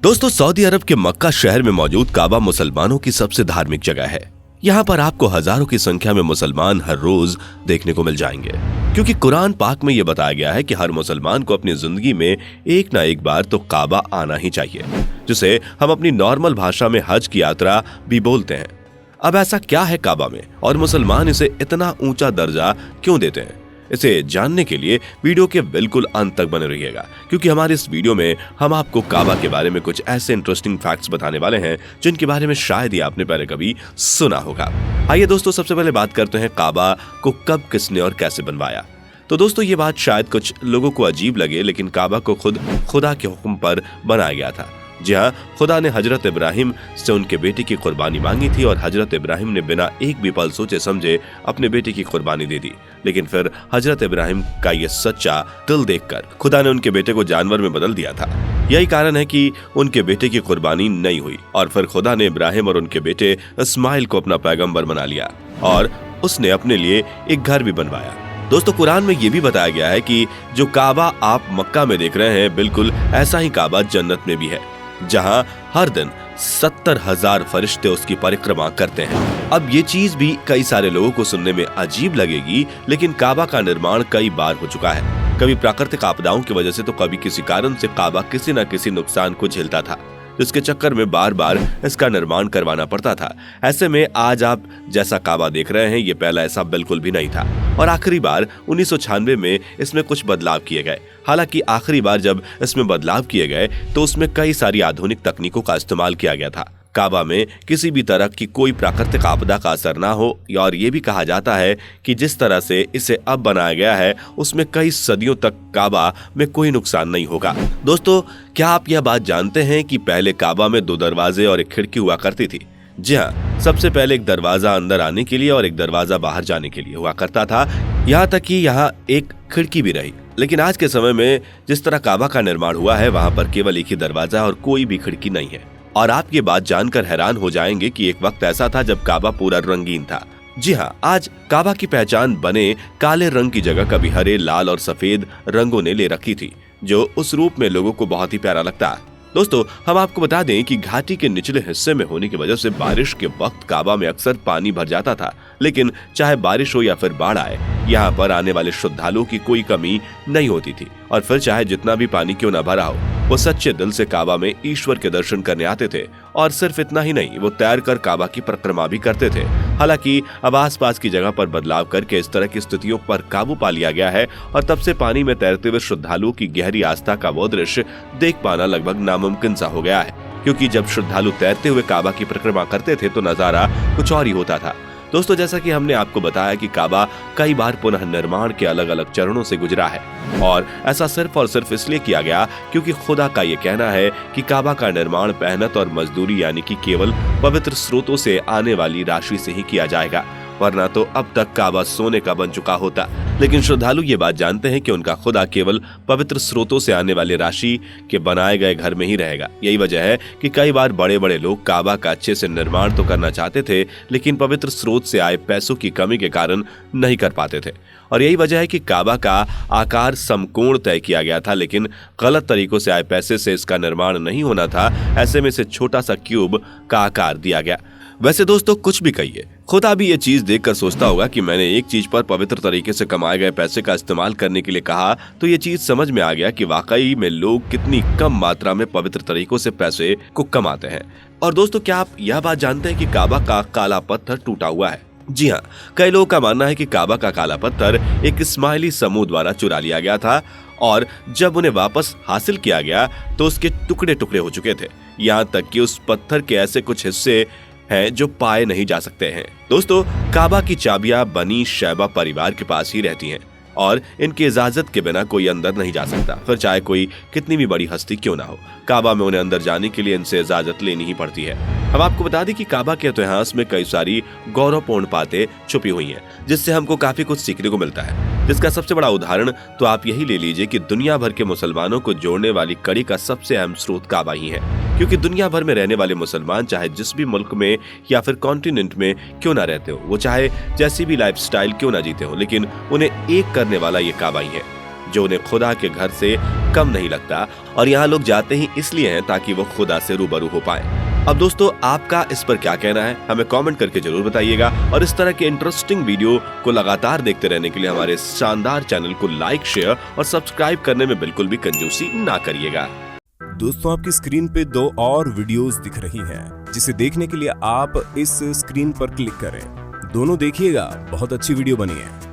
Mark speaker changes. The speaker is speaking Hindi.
Speaker 1: दोस्तों, सऊदी अरब के मक्का शहर में मौजूद काबा मुसलमानों की सबसे धार्मिक जगह है। यहाँ पर आपको हजारों की संख्या में मुसलमान हर रोज देखने को मिल जाएंगे, क्योंकि कुरान पाक में यह बताया गया है कि हर मुसलमान को अपनी जिंदगी में एक ना एक बार तो काबा आना ही चाहिए, जिसे हम अपनी नॉर्मल भाषा में हज की यात्रा भी बोलते हैं। अब ऐसा क्या है काबा में और मुसलमान इसे इतना ऊंचा दर्जा क्यों देते हैं? इसे जानने के लिए वीडियो के बिल्कुल अंत तक बने रहिएगा, क्योंकि हमारे इस वीडियो में हम आपको काबा के बारे में कुछ ऐसे इंटरेस्टिंग फैक्ट्स बताने वाले हैं जिनके बारे में शायद ही आपने पहले कभी सुना होगा। आइए दोस्तों, सबसे पहले बात करते हैं काबा को कब, किसने और कैसे बनवाया। तो दोस्तों, ये बात शायद कुछ लोगों को अजीब लगे, लेकिन काबा को खुद खुदा के हुक्म पर बनाया गया था। जी हाँ, खुदा ने हजरत इब्राहिम से उनके बेटे की कुर्बानी मांगी थी और हजरत इब्राहिम ने बिना एक भी पल सोचे समझे अपने बेटे की कुर्बानी दे दी। लेकिन फिर हजरत इब्राहिम का ये सच्चा दिल देखकर खुदा ने उनके बेटे को जानवर में बदल दिया था। यही कारण है कि उनके बेटे की कुर्बानी नहीं हुई और फिर खुदा ने इब्राहिम और उनके बेटे इस्माइल को अपना पैगंबर बना लिया और उसने अपने लिए एक घर भी बनवाया। दोस्तों, कुरान में ये भी बताया गया है कि जो काबा आप मक्का में देख रहे हैं, बिल्कुल ऐसा ही काबा जन्नत में भी है, जहां हर दिन 70,000 फरिश्ते उसकी परिक्रमा करते हैं। अब ये चीज भी कई सारे लोगों को सुनने में अजीब लगेगी, लेकिन काबा का निर्माण कई बार हो चुका है। कभी प्राकृतिक आपदाओं की वजह से तो कभी किसी कारण से काबा किसी न किसी नुकसान को झेलता था, जिसके चक्कर में बार बार इसका निर्माण करवाना पड़ता था। ऐसे में आज आप जैसा काबा देख रहे हैं, ये पहला ऐसा बिल्कुल भी नहीं था और आखिरी बार 1996 में इसमें कुछ बदलाव किए गए। हालांकि आखिरी बार जब इसमें बदलाव किए गए तो उसमें कई सारी आधुनिक तकनीकों का इस्तेमाल किया गया था। काबा में किसी भी तरह की कोई प्राकृतिक आपदा का असर ना हो, और ये भी कहा जाता है कि जिस तरह से इसे अब बनाया गया है उसमें कई सदियों तक काबा में कोई नुकसान नहीं होगा। दोस्तों, क्या आप यह बात जानते हैं कि पहले काबा में 2 दरवाजे और एक खिड़की हुआ करती थी? जी हाँ, सबसे पहले एक दरवाजा अंदर आने के लिए और एक दरवाजा बाहर जाने के लिए हुआ करता था, यहाँ तक कि यहाँ एक खिड़की भी रही। लेकिन आज के समय में जिस तरह काबा का निर्माण हुआ है, वहाँ पर केवल एक ही दरवाजा और कोई भी खिड़की नहीं है। और आप ये बात जानकर हैरान हो जाएंगे कि एक वक्त ऐसा था जब काबा पूरा रंगीन था। जी हाँ, आज काबा की पहचान बने काले रंग की जगह कभी हरे, लाल और सफेद रंगों ने ले रखी थी, जो उस रूप में लोगों को बहुत ही प्यारा लगता है। दोस्तों, हम आपको बता दें कि घाटी के निचले हिस्से में होने की वजह से बारिश के वक्त काबा में अक्सर पानी भर जाता था, लेकिन चाहे बारिश हो या फिर बाढ़ आए, यहाँ पर आने वाले श्रद्धालुओं की कोई कमी नहीं होती थी। और फिर चाहे जितना भी पानी क्यों न भरा हो, वो सच्चे दिल से काबा में ईश्वर के दर्शन करने आते थे। और सिर्फ इतना ही नहीं, वो तैर कर काबा की परिक्रमा भी करते थे। हालांकि अब आसपास की जगह पर बदलाव करके इस तरह की स्थितियों पर काबू पा लिया गया है और तब से पानी में तैरते हुए श्रद्धालुओं की गहरी आस्था का वो दृश्य देख पाना लगभग नामुमकिन सा हो गया है, क्योंकि जब श्रद्धालु तैरते हुए काबा की परिक्रमा करते थे तो नजारा कुछ और ही होता था। दोस्तों, जैसा कि हमने आपको बताया कि काबा कई बार पुनः निर्माण के अलग अलग चरणों से गुजरा है, और ऐसा सिर्फ और सिर्फ इसलिए किया गया क्योंकि खुदा का ये कहना है कि काबा का निर्माण मेहनत और मजदूरी यानी कि केवल पवित्र स्रोतों से आने वाली राशि से ही किया जाएगा, वरना तो अब तक काबा सोने का बन चुका होता। लेकिन श्रद्धालु ये बात जानते हैं कि उनका खुदा केवल पवित्र स्रोतों से आने वाली राशि के बनाए गए घर में ही रहेगा। यही वजह है कि कई बार बड़े बड़े लोग काबा का अच्छे से निर्माण तो करना चाहते थे, लेकिन पवित्र स्रोत से आए पैसों की कमी के कारण नहीं कर पाते थे। और यही वजह है कि काबा का आकार समकोण तय किया गया था, लेकिन गलत तरीकों से आए पैसे से इसका निर्माण नहीं होना था। ऐसे में इसे छोटा सा क्यूब का आकार दिया गया। वैसे दोस्तों, कुछ भी कहिए, खुदा भी ये चीज देखकर सोचता होगा कि मैंने एक चीज पर पवित्र तरीके से कमाए गए पैसे का इस्तेमाल करने के लिए कहा, तो ये चीज समझ में आ गया कि वाकई में लोग कितनी कम मात्रा में पवित्र तरीकों से पैसे को कमाते हैं। और दोस्तों, क्या आप यह बात जानते हैं कि काबा का काला पत्थर टूटा हुआ है? जी हाँ, कई लोगों का मानना है कि काबा का काला पत्थर एक इस्माइली समूह द्वारा चुरा लिया गया था और जब उन्हें वापस हासिल किया गया तो उसके टुकड़े टुकड़े हो चुके थे। यहाँ तक कि उस पत्थर के ऐसे कुछ हिस्से हैं जो पाए नहीं जा सकते हैं। दोस्तों, काबा की चाबियां बनी शैबा परिवार के पास ही रहती हैं और इनकी इजाजत के बिना कोई अंदर नहीं जा सकता, फिर चाहे कोई कितनी भी बड़ी हस्ती क्यों ना हो। काबा में उन्हें अंदर जाने के लिए इनसे इजाजत लेनी ही पड़ती है। अब आपको बता दें कि काबा के इतिहास में कई सारी गौरवपूर्ण बातें छुपी हुई हैं, जिससे हमको काफी कुछ सीखने को मिलता है। जिसका सबसे बड़ा उदाहरण तो आप यही ले लीजिए कि दुनिया भर के मुसलमानों को जोड़ने वाली कड़ी का सबसे अहम स्रोत काबा ही है, क्योंकि दुनिया भर में रहने वाले मुसलमान चाहे जिस भी मुल्क में या फिर कॉन्टिनेंट में क्यों ना रहते हो, वो चाहे जैसी भी लाइफस्टाइल क्यों ना जीते हो, लेकिन उन्हें एक करने वाला ये काबा ही है। जो उन्हें खुदा के घर से कम नहीं लगता, और यहाँ लोग जाते ही इसलिए हैं ताकि वो खुदा से रूबरू हो पाए। अब दोस्तों, आपका इस पर क्या कहना है, हमें कमेंट करके जरूर बताइएगा। और इस तरह के इंटरेस्टिंग वीडियो को लगातार देखते रहने के लिए हमारे शानदार चैनल को लाइक, शेयर और सब्सक्राइब करने में बिल्कुल भी कंजूसी ना करिएगा।
Speaker 2: दोस्तों, आपकी स्क्रीन पे 2 और वीडियोस दिख रही हैं, जिसे देखने के लिए आप इस स्क्रीन पर क्लिक करें। दोनों देखिएगा, बहुत अच्छी वीडियो बनी है।